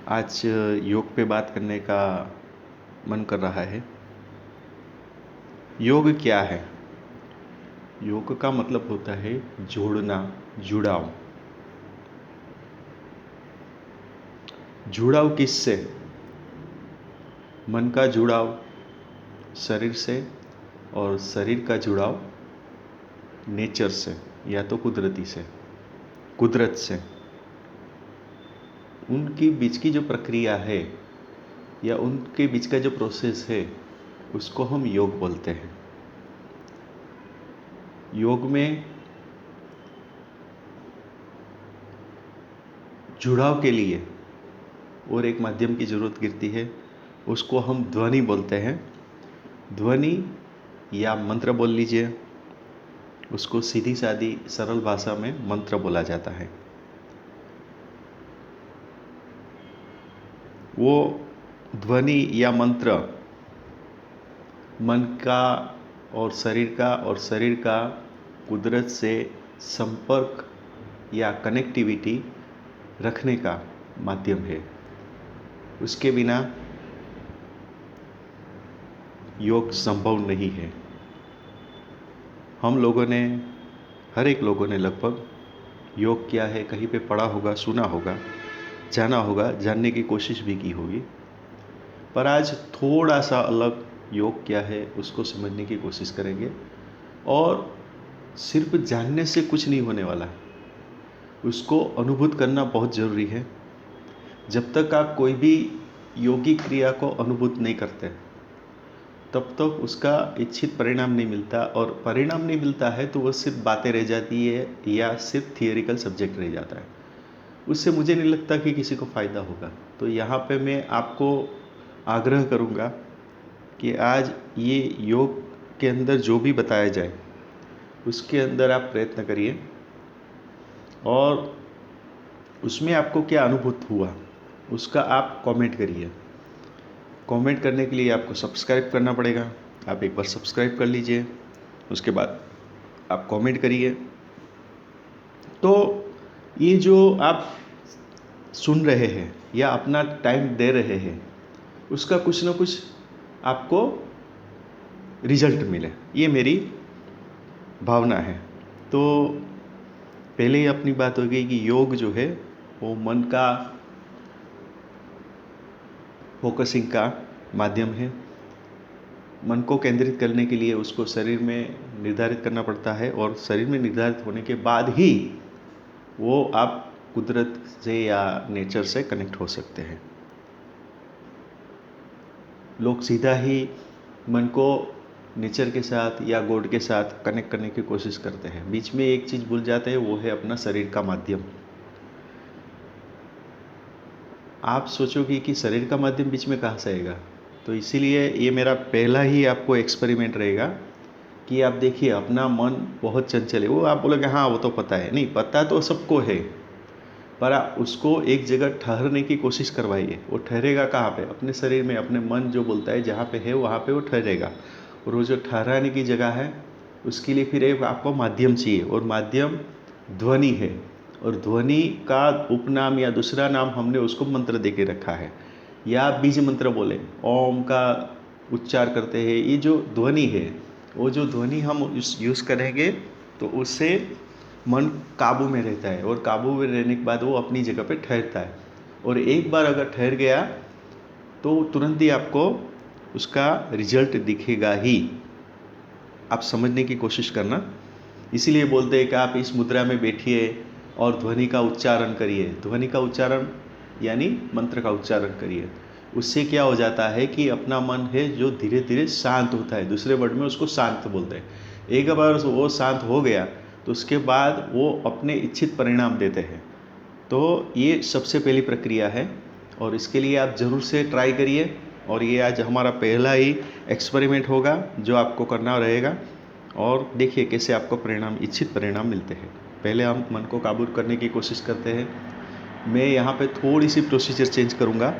आज योग पे बात करने का मन कर रहा है। योग क्या है? योग का मतलब होता है जोड़ना, जुड़ाव। जुड़ाव किससे? मन का जुड़ाव शरीर से और शरीर का जुड़ाव नेचर से या तो कुदरती से, कुदरत से। उनके बीच की जो प्रक्रिया है या उनके बीच का जो प्रोसेस है उसको हम योग बोलते हैं। योग में जुड़ाव के लिए और एक माध्यम की ज़रूरत गिरती है, उसको हम ध्वनि बोलते हैं। ध्वनि या मंत्र बोल लीजिए, उसको सीधी सादी सरल भाषा में मंत्र बोला जाता है। वो ध्वनि या मंत्र मन का और शरीर का कुदरत से संपर्क या कनेक्टिविटी रखने का माध्यम है। उसके बिना योग संभव नहीं है। हम लोगों ने, हर एक लोगों ने लगभग योग क्या है कहीं पे पढ़ा होगा, सुना होगा, जाना होगा, जानने की कोशिश भी की होगी। पर आज थोड़ा सा अलग योग क्या है उसको समझने की कोशिश करेंगे। और सिर्फ जानने से कुछ नहीं होने वाला, उसको अनुभूत करना बहुत ज़रूरी है। जब तक आप कोई भी योगिक क्रिया को अनुभूत नहीं करते तब तक उसका इच्छित परिणाम नहीं मिलता, और परिणाम नहीं मिलता है तो वह सिर्फ बातें रह जाती है या सिर्फ थियोरिकल सब्जेक्ट रह जाता है। उससे मुझे नहीं लगता कि किसी को फ़ायदा होगा। तो यहाँ पे मैं आपको आग्रह करूँगा कि आज ये योग के अंदर जो भी बताया जाए उसके अंदर आप प्रयत्न करिए, और उसमें आपको क्या अनुभूत हुआ उसका आप कमेंट करिए। कमेंट करने के लिए आपको सब्सक्राइब करना पड़ेगा। आप एक बार सब्सक्राइब कर लीजिए, उसके बाद आप कमेंट करिए। तो ये जो आप सुन रहे हैं या अपना टाइम दे रहे हैं उसका कुछ ना कुछ आपको रिजल्ट मिले, ये मेरी भावना है। तो पहले ही अपनी बात हो गई कि योग जो है वो मन का फोकसिंग का माध्यम है। मन को केंद्रित करने के लिए उसको शरीर में निर्धारित करना पड़ता है, और शरीर में निर्धारित होने के बाद ही वो आप कुदरत से या नेचर से कनेक्ट हो सकते हैं। लोग सीधा ही मन को नेचर के साथ या गॉड के साथ कनेक्ट करने की कोशिश करते हैं, बीच में एक चीज़ भूल जाते हैं, वो है अपना शरीर का माध्यम। आप सोचोगे कि शरीर का माध्यम बीच में कहाँ से आएगा, तो इसीलिए ये मेरा पहला ही आपको एक्सपेरिमेंट रहेगा कि आप देखिए अपना मन बहुत चंचल है। वो आप बोलोगे हाँ वो तो पता है, नहीं पता तो सबको है, पर आप उसको एक जगह ठहरने की कोशिश करवाइए। वो ठहरेगा कहाँ पे? अपने शरीर में। अपने मन जो बोलता है जहाँ पे है वहाँ पे वो ठहरेगा। और वो जो ठहराने की जगह है उसके लिए फिर एक आपको माध्यम चाहिए, और माध्यम ध्वनि है। और ध्वनि का उपनाम या दूसरा नाम हमने उसको मंत्र दे के रखा है, या बीज मंत्र बोले, ओम का उच्चार करते हैं। ये जो ध्वनि है, वो जो ध्वनि हम यूज़ करेंगे तो उससे मन काबू में रहता है, और काबू में रहने के बाद वो अपनी जगह पे ठहरता है। और एक बार अगर ठहर गया तो तुरंत ही आपको उसका रिजल्ट दिखेगा ही। आप समझने की कोशिश करना। इसीलिए बोलते हैं कि आप इस मुद्रा में बैठिए और ध्वनि का उच्चारण करिए। ध्वनि का उच्चारण यानी मंत्र का उच्चारण करिए। उससे क्या हो जाता है कि अपना मन है जो धीरे धीरे शांत होता है। दूसरे वर्ड में उसको शांत बोलते हैं। एक बार वो शांत हो गया तो उसके बाद वो अपने इच्छित परिणाम देते हैं। तो ये सबसे पहली प्रक्रिया है, और इसके लिए आप ज़रूर से ट्राई करिए। और ये आज हमारा पहला ही एक्सपेरिमेंट होगा जो आपको करना रहेगा, और देखिए कैसे आपको परिणाम, इच्छित परिणाम मिलते हैं। पहले हम मन को काबू करने की कोशिश करते हैं। मैं यहाँ पे थोड़ी सी प्रोसीजर चेंज करूँगा।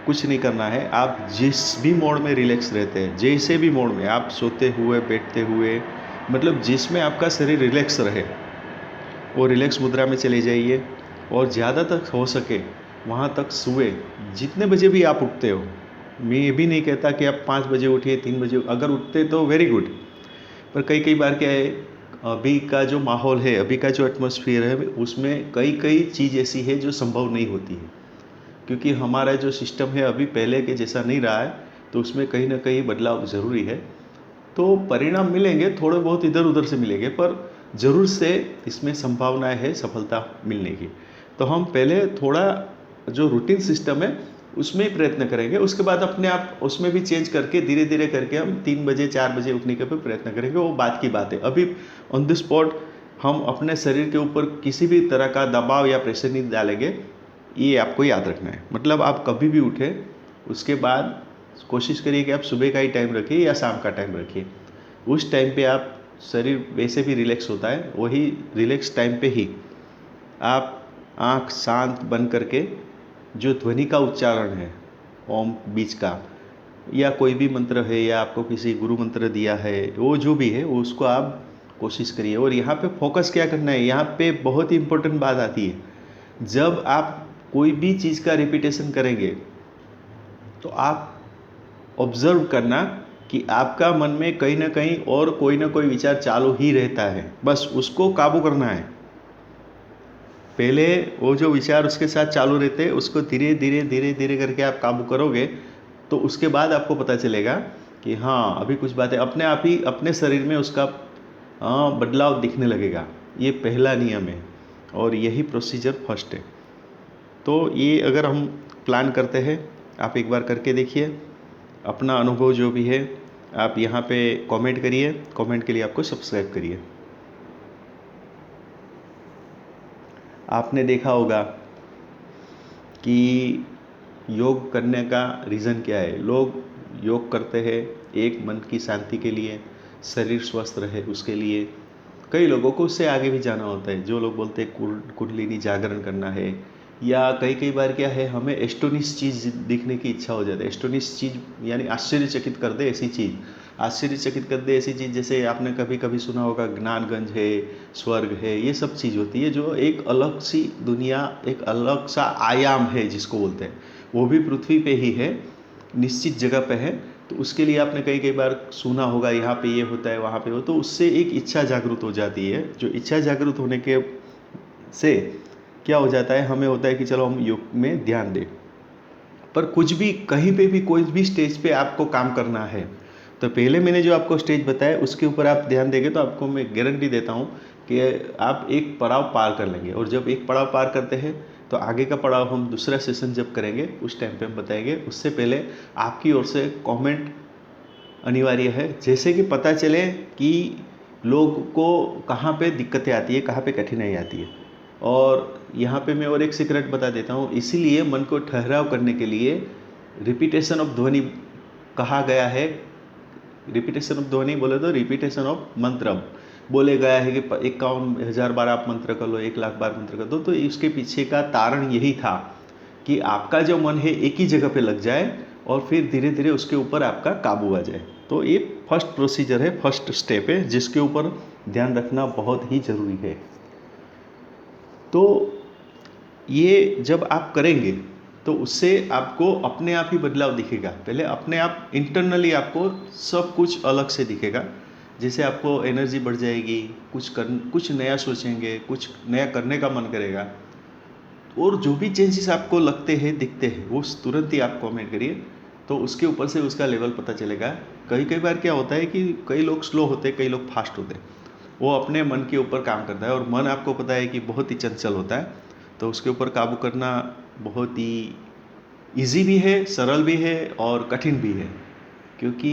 कुछ नहीं करना है, आप जिस भी मोड में रिलैक्स रहते हैं, जैसे भी मोड में आप सोते हुए, बैठते हुए, मतलब जिसमें आपका शरीर रिलैक्स रहे वो रिलैक्स मुद्रा में चले जाइए। और ज़्यादा तक हो सके वहाँ तक सुबह जितने बजे भी आप उठते हो, मैं ये भी नहीं कहता कि आप 5 बजे उठिए, 3 बजे, अगर उठते तो वेरी गुड। पर कई कई बार क्या है, अभी का जो माहौल है, अभी का जो एटमॉस्फेयर है, उसमें कई कई चीज़ ऐसी है जो संभव नहीं होती है, क्योंकि हमारा जो सिस्टम है अभी पहले के जैसा नहीं रहा है, तो उसमें कहीं ना कहीं बदलाव ज़रूरी है। तो परिणाम मिलेंगे, थोड़े बहुत इधर उधर से मिलेंगे, पर ज़रूर से इसमें संभावनाएं है सफलता मिलने की। तो हम पहले थोड़ा जो रूटीन सिस्टम है उसमें ही प्रयत्न करेंगे, उसके बाद अपने आप उसमें भी चेंज करके धीरे धीरे करके हम 3 बजे 4 बजे उठने के भी प्रयत्न करेंगे, वो बात की बात है। अभी ऑन द स्पॉट हम अपने शरीर के ऊपर किसी भी तरह का दबाव या प्रेशर नहीं डालेंगे, ये आपको याद रखना है। मतलब आप कभी भी उठे उसके बाद कोशिश करिए कि आप सुबह का ही टाइम रखिए या शाम का टाइम रखिए। उस टाइम पे आप शरीर वैसे भी रिलैक्स होता है, वही रिलैक्स टाइम पे ही आप आँख शांत बंद करके जो ध्वनि का उच्चारण है ओम बीच का, या कोई भी मंत्र है या आपको किसी गुरु मंत्र दिया है, वो जो भी है वो उसको आप कोशिश करिए। और यहाँ पे फोकस क्या करना है, यहाँ पे बहुत ही इम्पोर्टेंट बात आती है। जब आप कोई भी चीज़ का रिपीटेशन करेंगे तो आप ऑब्जर्व करना कि आपका मन में कहीं ना कहीं और कोई ना कोई विचार चालू ही रहता है, बस उसको काबू करना है। पहले वो जो विचार उसके साथ चालू रहते हैं उसको धीरे धीरे धीरे धीरे करके आप काबू करोगे, तो उसके बाद आपको पता चलेगा कि हाँ अभी कुछ बातें अपने आप ही अपने शरीर में उसका बदलाव दिखने लगेगा। ये पहला नियम है और यही प्रोसीजर फर्स्ट है। तो ये अगर हम प्लान करते हैं, आप एक बार करके देखिए, अपना अनुभव जो भी है आप यहाँ पे कमेंट करिए, कमेंट के लिए आपको सब्सक्राइब करिए। आपने देखा होगा कि योग करने का रीज़न क्या है। लोग योग करते हैं एक मन की शांति के लिए, शरीर स्वस्थ रहे उसके लिए। कई लोगों को उससे आगे भी जाना होता है, जो लोग बोलते हैं कुंडलिनी जागरण करना है, या कई कई बार क्या है हमें एस्टोनिश चीज़ दिखने की इच्छा हो जाती है। एस्टोनिश चीज़ यानी आश्चर्यचकित कर दे ऐसी चीज़, आश्चर्यचकित कर दे ऐसी चीज़, जैसे आपने कभी कभी सुना होगा ज्ञानगंज है, स्वर्ग है, ये सब चीज़ होती है जो एक अलग सी दुनिया, एक अलग सा आयाम है जिसको बोलते हैं, वो भी पृथ्वी पे ही है, निश्चित जगह पे है। तो उसके लिए आपने कई कई बार सुना होगा यहाँ पे ये होता है वहाँ पे हो, तो उससे एक इच्छा जागृत हो जाती है। जो इच्छा जागृत होने के से क्या हो जाता है, हमें होता है कि चलो हम योग में ध्यान दें। पर कुछ भी कहीं पे भी कोई भी स्टेज पे आपको काम करना है, तो पहले मैंने जो आपको स्टेज बताया उसके ऊपर आप ध्यान देंगे तो आपको मैं गारंटी देता हूँ कि आप एक पड़ाव पार कर लेंगे। और जब एक पड़ाव पार करते हैं तो आगे का पड़ाव हम दूसरा सेशन जब करेंगे उस टाइम पे हम बताएंगे। उससे पहले आपकी ओर से कमेंट अनिवार्य है, जैसे कि पता चले कि लोग को कहाँ पे दिक्कतें आती है, कहाँ पे कठिनाई आती है। और यहाँ पे मैं और एक सीक्रेट बता देता हूँ, इसीलिए मन को ठहराव करने के लिए रिपीटेशन ऑफ ध्वनि कहा गया है। रिपीटेशन ऑफ ध्वनि बोले तो रिपीटेशन ऑफ मंत्र बोले गया है कि 51,000 बार आप मंत्र कर लो, 1,00,000 बार मंत्र कर दो। तो इसके पीछे का कारण यही था कि आपका जो मन है एक ही जगह पे लग जाए और फिर धीरे धीरे उसके ऊपर आपका काबू आ जाए। तो ये फर्स्ट प्रोसीजर है, फर्स्ट स्टेप है, जिसके ऊपर ध्यान रखना बहुत ही ज़रूरी है। तो ये जब आप करेंगे तो उससे आपको अपने आप ही बदलाव दिखेगा। पहले अपने आप इंटरनली आपको सब कुछ अलग से दिखेगा, जैसे आपको एनर्जी बढ़ जाएगी, कुछ नया सोचेंगे, कुछ नया करने का मन करेगा। और जो भी चेंजेस आपको लगते हैं दिखते हैं वो तुरंत ही आप कमेंट करिए, तो उसके ऊपर से उसका लेवल पता चलेगा। कई कई बार क्या होता है कि कई लोग स्लो होते हैं, कई लोग फास्ट होते हैं, वो अपने मन के ऊपर काम करता है। और मन आपको पता है कि बहुत ही चंचल होता है, तो उसके ऊपर काबू करना बहुत ही इजी भी है, सरल भी है और कठिन भी है। क्योंकि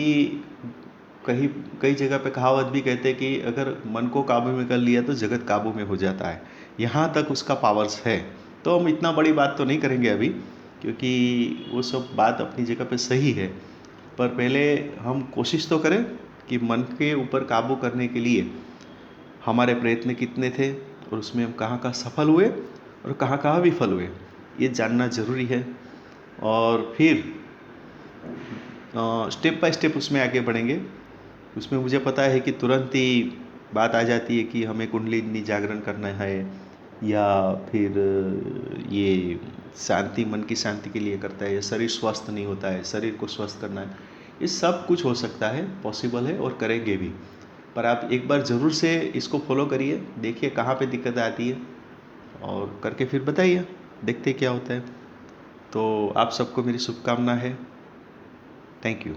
कहीं कई जगह पे कहावत भी कहते हैं कि अगर मन को काबू में कर लिया तो जगत काबू में हो जाता है। यहाँ तक उसका पावर्स है। तो हम इतना बड़ी बात तो नहीं करेंगे अभी, क्योंकि वो सब बात अपनी जगह पे सही है। पर पहले हम कोशिश तो करें कि मन के ऊपर काबू करने के लिए हमारे प्रयत्न कितने थे और उसमें हम कहाँ कहाँ सफल हुए और कहाँ कहाँ विफल हुए, ये जानना ज़रूरी है। और फिर स्टेप बाय स्टेप उसमें आगे बढ़ेंगे। उसमें मुझे पता है कि तुरंत ही बात आ जाती है कि हमें कुंडलिनी जागरण करना है, या फिर ये शांति, मन की शांति के लिए करता है, या शरीर स्वस्थ नहीं होता है, शरीर को स्वस्थ करना है, ये सब कुछ हो सकता है, पॉसिबल है और करेंगे भी। पर आप एक बार ज़रूर से इसको फॉलो करिए, देखिए कहाँ पे दिक्कत आती है और करके फिर बताइए, देखते क्या होता है। तो आप सबको मेरी शुभकामना है। Thank you.